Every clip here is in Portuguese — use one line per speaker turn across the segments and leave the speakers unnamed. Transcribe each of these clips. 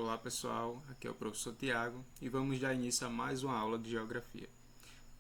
Olá pessoal, aqui é o professor Tiago e vamos dar início a mais uma aula de Geografia.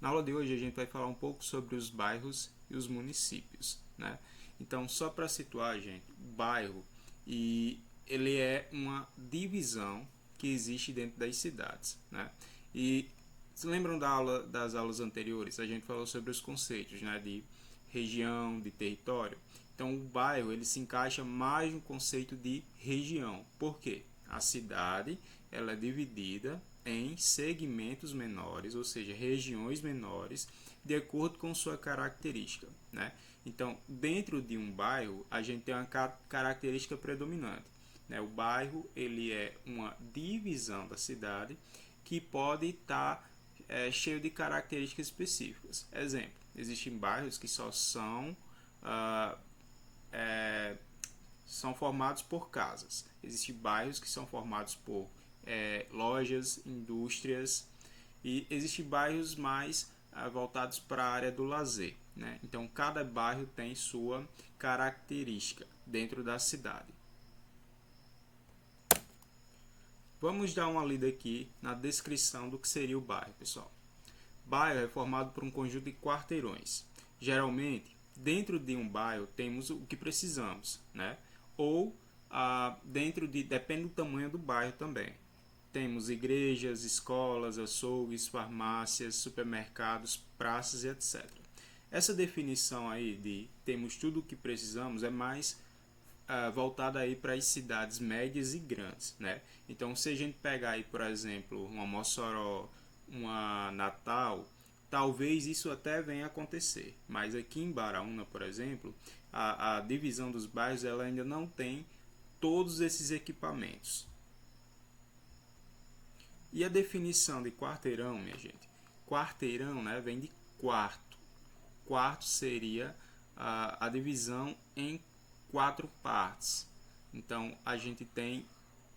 Na aula de hoje a gente vai falar um pouco sobre os bairros e os municípios, né? Então, só para situar, gente, o bairro ele é uma divisão que existe dentro das cidades, né? E se lembram das aulas anteriores? A gente falou sobre os conceitos, né? De região, de território. Então, o bairro ele se encaixa mais no conceito de região. Por quê? A cidade ela é dividida em segmentos menores, ou seja, regiões menores, de acordo com sua característica, né? Então, dentro de um bairro, a gente tem uma característica predominante, né? O bairro ele é uma divisão da cidade que pode estar cheio de características específicas. Exemplo, existem bairros que só são formados por casas. Existem bairros que são formados por lojas, indústrias e existem bairros mais voltados para a área do lazer, né? Então, cada bairro tem sua característica dentro da cidade. Vamos dar uma lida aqui na descrição do que seria o bairro, pessoal. Bairro é formado por um conjunto de quarteirões. Geralmente, dentro de um bairro temos o que precisamos, né? Ou depende do tamanho do bairro também. Temos igrejas, escolas, açougues, farmácias, supermercados, praças e etc. Essa definição aí de temos tudo o que precisamos é mais voltada aí para as cidades médias e grandes, né? Então, se a gente pegar aí, por exemplo, uma Mossoró, uma Natal, talvez isso até venha a acontecer, mas aqui em Baraúna, por exemplo, a divisão dos bairros ela ainda não tem todos esses equipamentos. E a definição de quarteirão, minha gente? Quarteirão, né, vem de quarto. Quarto seria a divisão em 4 partes. Então, a gente tem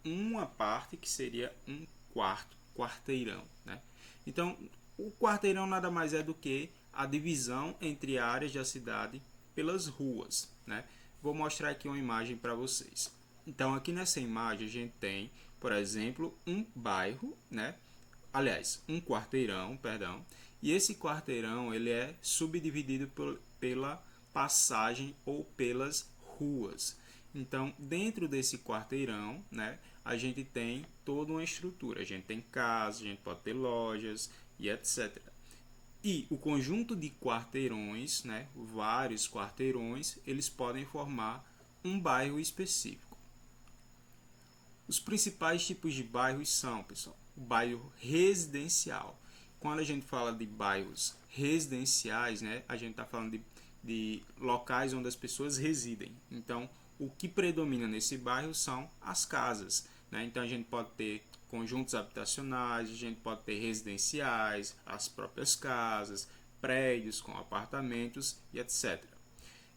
uma parte que seria um quarto, quarteirão, né? Então, o quarteirão nada mais é do que a divisão entre áreas da cidade pelas ruas, né? Vou mostrar aqui uma imagem para vocês. Então, aqui nessa imagem a gente tem, por exemplo, um bairro, né? Aliás, um quarteirão, perdão. E esse quarteirão ele é subdividido pela passagem ou pelas ruas. Então, dentro desse quarteirão, né, a gente tem toda uma estrutura. A gente tem casas, a gente pode ter lojas e etc. E o conjunto de quarteirões, né, vários quarteirões, eles podem formar um bairro específico. Os principais tipos de bairros são, pessoal, o bairro residencial. Quando a gente fala de bairros residenciais, né, a gente está falando de locais onde as pessoas residem. Então, o que predomina nesse bairro são as casas, né? Então, a gente pode ter conjuntos habitacionais, a gente pode ter residenciais, as próprias casas, prédios com apartamentos e etc.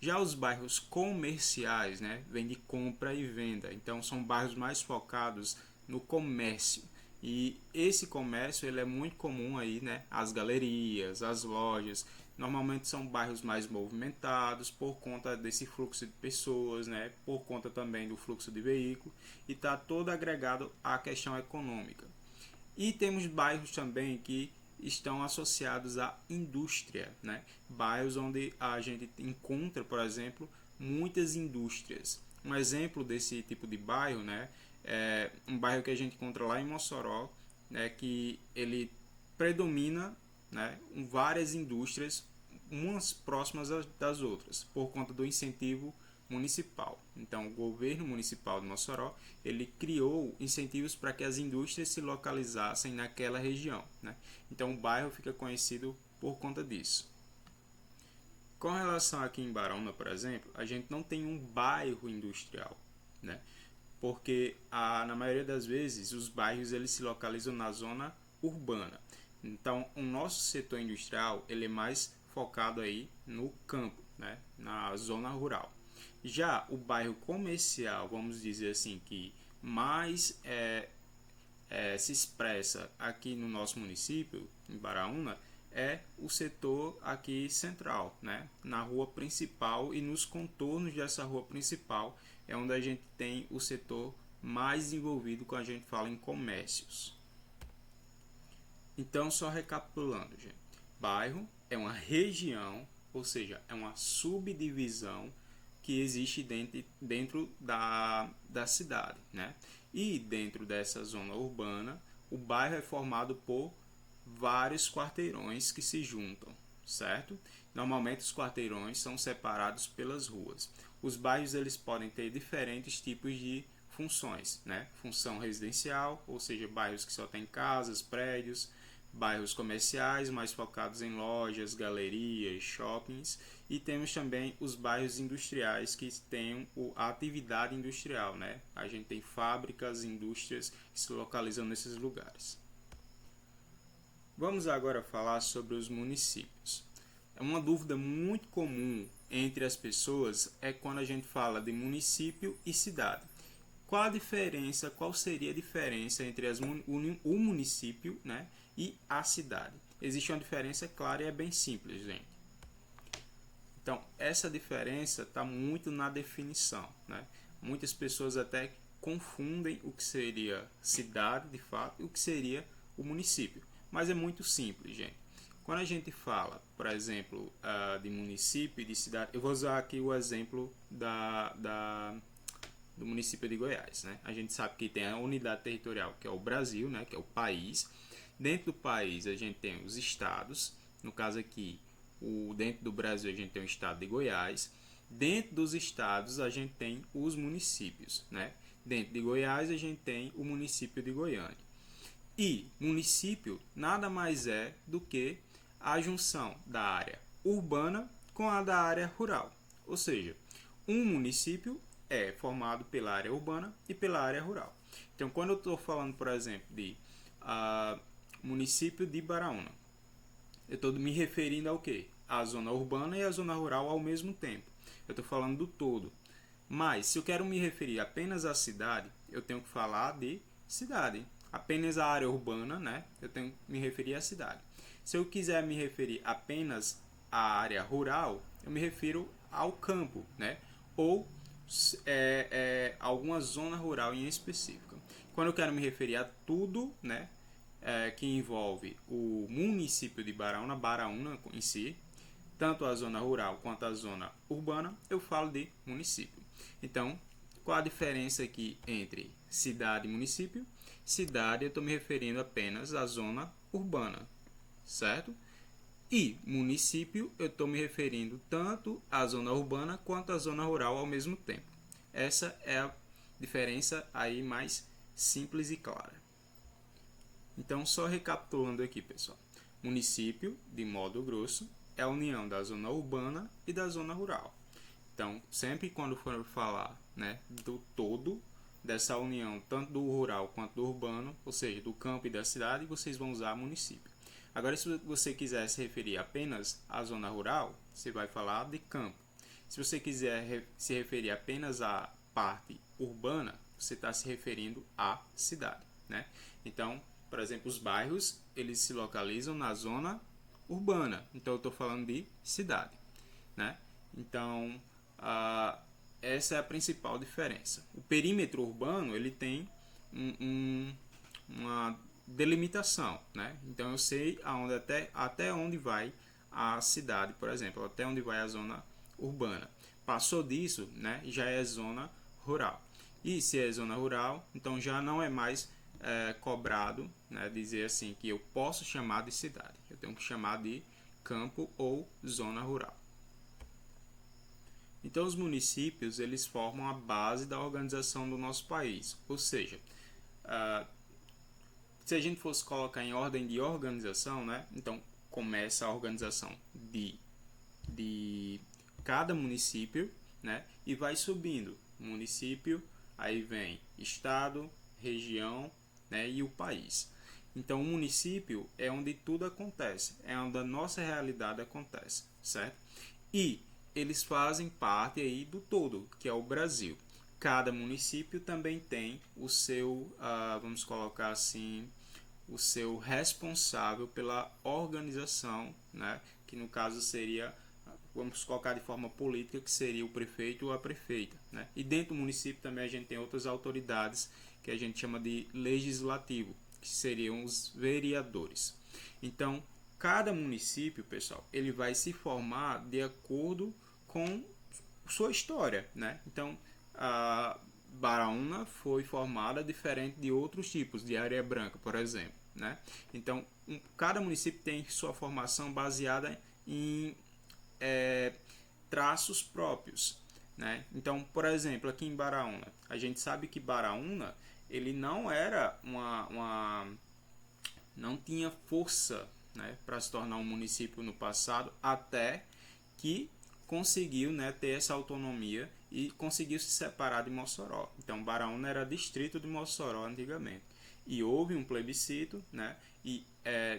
Já os bairros comerciais, né, vem de compra e venda, então são bairros mais focados no comércio. E esse comércio ele é muito comum aí, né, as galerias, as lojas. Normalmente são bairros mais movimentados por conta desse fluxo de pessoas, né, por conta também do fluxo de veículos e está todo agregado à questão econômica. E temos bairros também que estão associados à indústria, né? Bairros onde a gente encontra, por exemplo, muitas indústrias. Um exemplo desse tipo de bairro, né, é um bairro que a gente encontra lá em Mossoró, né, que ele predomina, né, várias indústrias, umas próximas das outras, por conta do incentivo municipal. Então, o governo municipal de Mossoró ele criou incentivos para que as indústrias se localizassem naquela região, né? Então, o bairro fica conhecido por conta disso. Com relação aqui em Baraúna, por exemplo, a gente não tem um bairro industrial, né? Porque na maioria das vezes os bairros eles se localizam na zona urbana. Então, o nosso setor industrial ele é mais focado aí no campo, né? Na zona rural. Já o bairro comercial, vamos dizer assim, que mais se expressa aqui no nosso município, em Baraúna, é o setor aqui central, né? Na rua principal e nos contornos dessa rua principal é onde a gente tem o setor mais desenvolvido quando a gente fala em comércios. Então, só recapitulando, gente. Bairro é uma região, ou seja, é uma subdivisão que existe dentro da cidade, né? E dentro dessa zona urbana, o bairro é formado por vários quarteirões que se juntam, certo? Normalmente os quarteirões são separados pelas ruas. Os bairros eles podem ter diferentes tipos de funções, né? Função residencial, ou seja, bairros que só tem casas, prédios, bairros comerciais mais focados em lojas, galerias, shoppings, e temos também os bairros industriais que têm a atividade industrial, né? A gente tem fábricas, indústrias que se localizam nesses lugares. Vamos agora falar sobre os municípios. Uma dúvida muito comum entre as pessoas é quando a gente fala de município e cidade. Qual seria a diferença entre o município, né, e a cidade? Existe uma diferença clara e é bem simples, gente. Então, essa diferença está muito na definição, né? Muitas pessoas até confundem o que seria cidade, de fato, e o que seria o município. Mas é muito simples, gente. Quando a gente fala, por exemplo, de município e de cidade, eu vou usar aqui o exemplo do município de Goiás, né? A gente sabe que tem a unidade territorial, que é o Brasil, né? Que é o país. Dentro do país, a gente tem os estados. No caso aqui, dentro do Brasil, a gente tem o estado de Goiás. Dentro dos estados, a gente tem os municípios, né? Dentro de Goiás, a gente tem o município de Goiânia. E município nada mais é do que a junção da área urbana com a da área rural. Ou seja, um município é formado pela área urbana e pela área rural. Então, quando eu estou falando, por exemplo, de município de Baraúna, eu estou me referindo ao quê? À zona urbana e à zona rural ao mesmo tempo. Eu estou falando do todo. Mas, se eu quero me referir apenas à cidade, eu tenho que falar de cidade. Apenas à área urbana, né? Eu tenho que me referir à cidade. Se eu quiser me referir apenas à área rural, eu me refiro ao campo, né? Ou alguma zona rural em específico. Quando eu quero me referir a tudo, né? Que envolve o município de Baraúna, Baraúna em si, tanto a zona rural quanto a zona urbana, eu falo de município. Então, qual a diferença aqui entre cidade e município? Cidade, eu estou me referindo apenas à zona urbana, certo? E município, eu estou me referindo tanto à zona urbana quanto à zona rural ao mesmo tempo. Essa é a diferença aí mais simples e clara. Então, só recapitulando aqui, pessoal. Município, de modo grosso, é a união da zona urbana e da zona rural. Então, sempre quando for falar, né, do todo, dessa união tanto do rural quanto do urbano, ou seja, do campo e da cidade, vocês vão usar município. Agora, se você quiser se referir apenas à zona rural, você vai falar de campo. Se você quiser se referir apenas à parte urbana, você está se referindo à cidade, né? Então, por exemplo, os bairros, eles se localizam na zona urbana. Então, eu estou falando de cidade, né? Então, essa é a principal diferença. O perímetro urbano, ele tem uma delimitação, né? Então, eu sei até onde vai a cidade, por exemplo, até onde vai a zona urbana. Passou disso, né, já é zona rural. E se é zona rural, então já não é mais cobrado, né, dizer assim que eu posso chamar de cidade. Eu tenho que chamar de campo ou zona rural. Então, os municípios, eles formam a base da organização do nosso país. Ou seja, se a gente fosse colocar em ordem de organização, né, então começa a organização de cada município, né, e vai subindo. Município, aí vem estado, região, né, e o país. Então, o município é onde tudo acontece, é onde a nossa realidade acontece, certo? E eles fazem parte aí do todo, que é o Brasil. Cada município também tem o seu, vamos colocar assim, o seu responsável pela organização, né? Que no caso seria vamos colocar de forma política, que seria o prefeito ou a prefeita, né? E dentro do município também a gente tem outras autoridades que a gente chama de legislativo, que seriam os vereadores. Então, cada município, pessoal, ele vai se formar de acordo com sua história, né? Então, a Baraúna foi formada diferente de outros tipos de área branca, por exemplo, né? Então, cada município tem sua formação baseada em traços próprios, né? Então, por exemplo, aqui em Baraúna, a gente sabe que Baraúna ele não era não tinha força, né, para se tornar um município no passado, até que conseguiu, né, ter essa autonomia e conseguiu se separar de Mossoró. Então, Baraúna era distrito de Mossoró antigamente. E houve um plebiscito, né, e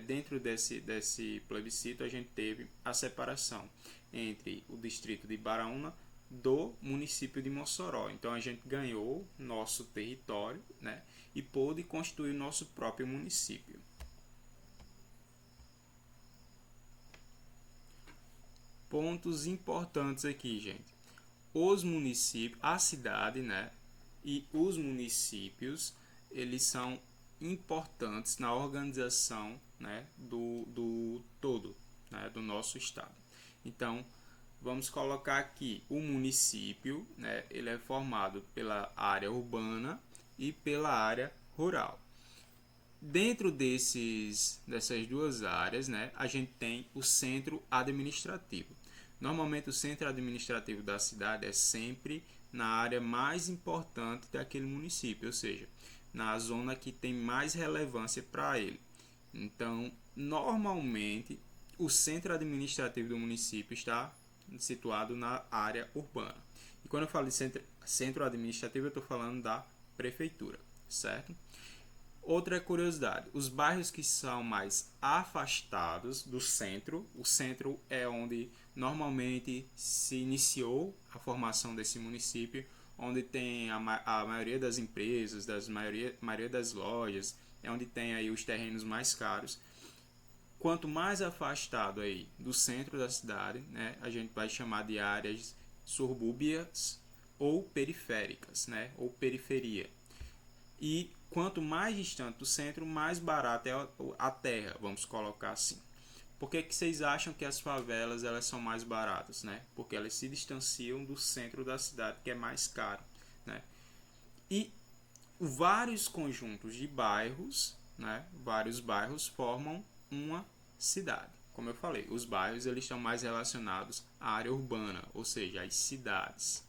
dentro desse plebiscito a gente teve a separação entre o distrito de Baraúna do município de Mossoró. Então a gente ganhou nosso território, né, e pôde constituir nosso próprio município. Pontos importantes aqui, gente. Os municípios, a cidade, né, e os municípios, eles são importantes na organização, né, do todo, né, do nosso estado. Então, vamos colocar aqui o município, né, ele é formado pela área urbana e pela área rural. Dentro dessas duas áreas, né, a gente tem o centro administrativo. Normalmente o centro administrativo da cidade é sempre na área mais importante daquele município, ou seja, na zona que tem mais relevância para ele. Então, normalmente, o centro administrativo do município está situado na área urbana. E quando eu falo de centro administrativo, eu estou falando da prefeitura, certo? Outra curiosidade, os bairros que são mais afastados do centro, o centro é onde normalmente se iniciou a formação desse município, onde tem a maioria das empresas, maioria das lojas, é onde tem aí os terrenos mais caros. Quanto mais afastado aí do centro da cidade, né, a gente vai chamar de áreas subúrbias ou periféricas, né, ou periferia. E quanto mais distante do centro, mais barata é a terra, vamos colocar assim. Por que vocês acham que as favelas elas são mais baratas, né? Porque elas se distanciam do centro da cidade, que é mais caro, né? E vários conjuntos de bairros, né? Vários bairros formam uma cidade. Como eu falei, os bairros eles estão mais relacionados à área urbana, ou seja, às cidades.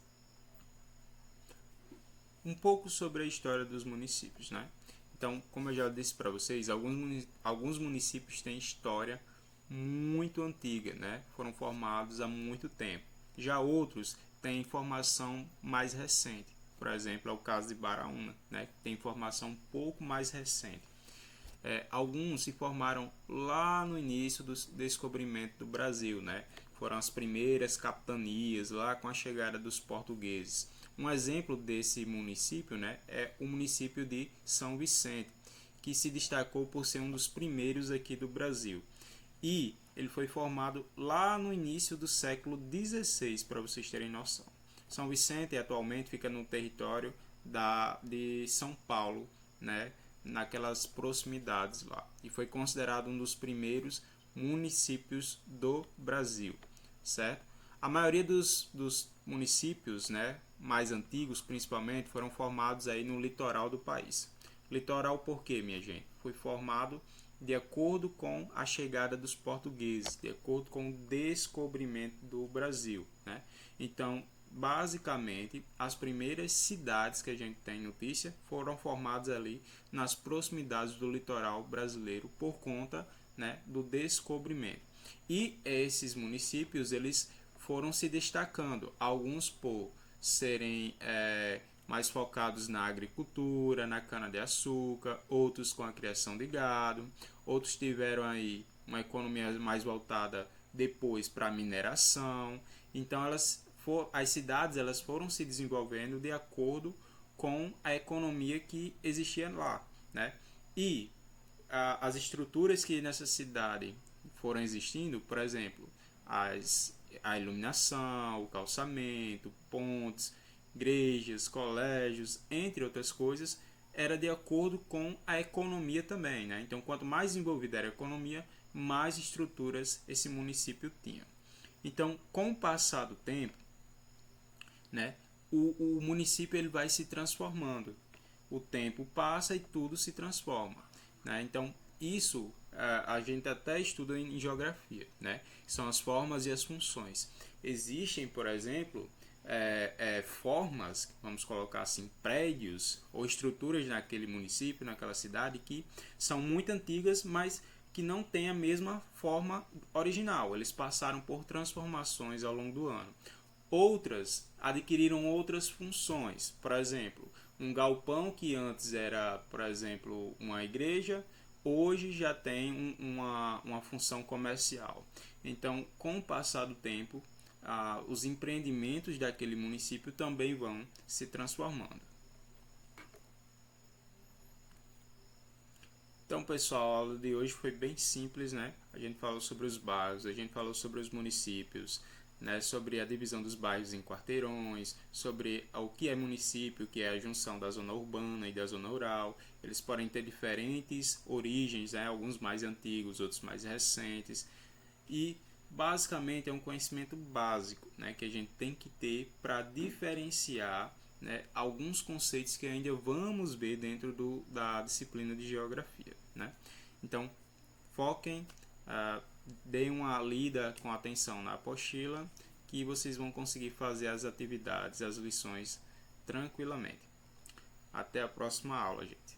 Um pouco sobre a história dos municípios, né? Então, como eu já disse para vocês, alguns municípios têm história muito antiga, né? Foram formados há muito tempo. Já outros têm formação mais recente. Por exemplo, é o caso de Baraúna, né? Que tem formação um pouco mais recente. Alguns se formaram lá no início do descobrimento do Brasil, né? Foram as primeiras capitanias lá com a chegada dos portugueses. Um exemplo desse município, né, é o município de São Vicente, que se destacou por ser um dos primeiros aqui do Brasil. E ele foi formado lá no início do século XVI, para vocês terem noção. São Vicente atualmente fica no território de São Paulo, né, naquelas proximidades lá. E foi considerado um dos primeiros municípios do Brasil, certo? A maioria dos municípios, né, mais antigos, principalmente, foram formados aí no litoral do país. Litoral por quê, minha gente? Foi formado de acordo com a chegada dos portugueses, de acordo com o descobrimento do Brasil, né? Então, basicamente, as primeiras cidades que a gente tem notícia foram formadas ali nas proximidades do litoral brasileiro por conta, né, do descobrimento. E esses municípios, eles foram se destacando, alguns por serem mais focados na agricultura, na cana-de-açúcar, outros com a criação de gado, outros tiveram aí uma economia mais voltada depois para a mineração. Então as cidades elas foram se desenvolvendo de acordo com a economia que existia lá, né? E as estruturas que nessa cidade foram existindo, por exemplo, as a iluminação, o calçamento, pontes, igrejas, colégios, entre outras coisas, era de acordo com a economia também, né? Então, quanto mais desenvolvida era a economia, mais estruturas esse município tinha. Então, com o passar do tempo, né, o município ele vai se transformando. O tempo passa e tudo se transforma, né? Então, isso a gente até estuda em geografia, né? São as formas e as funções. Existem, por exemplo, formas, vamos colocar assim, prédios ou estruturas naquele município, naquela cidade, que são muito antigas, mas que não têm a mesma forma original. Eles passaram por transformações ao longo do ano. Outras adquiriram outras funções. Por exemplo, um galpão que antes era, por exemplo, uma igreja, hoje já tem uma função comercial. Então, com o passar do tempo, os empreendimentos daquele município também vão se transformando. Então, pessoal, a aula de hoje foi bem simples, né? A gente falou sobre os bairros, a gente falou sobre os municípios, né? Sobre a divisão dos bairros em quarteirões, sobre o que é município, o que é a junção da zona urbana e da zona rural. Eles podem ter diferentes origens, né? Alguns mais antigos, outros mais recentes. E basicamente é um conhecimento básico, né? Que a gente tem que ter para diferenciar, né, alguns conceitos que ainda vamos ver dentro da disciplina de geografia, né? Então, foquem, deem uma lida com atenção na apostila, que vocês vão conseguir fazer as atividades, as lições tranquilamente. Até a próxima aula, gente.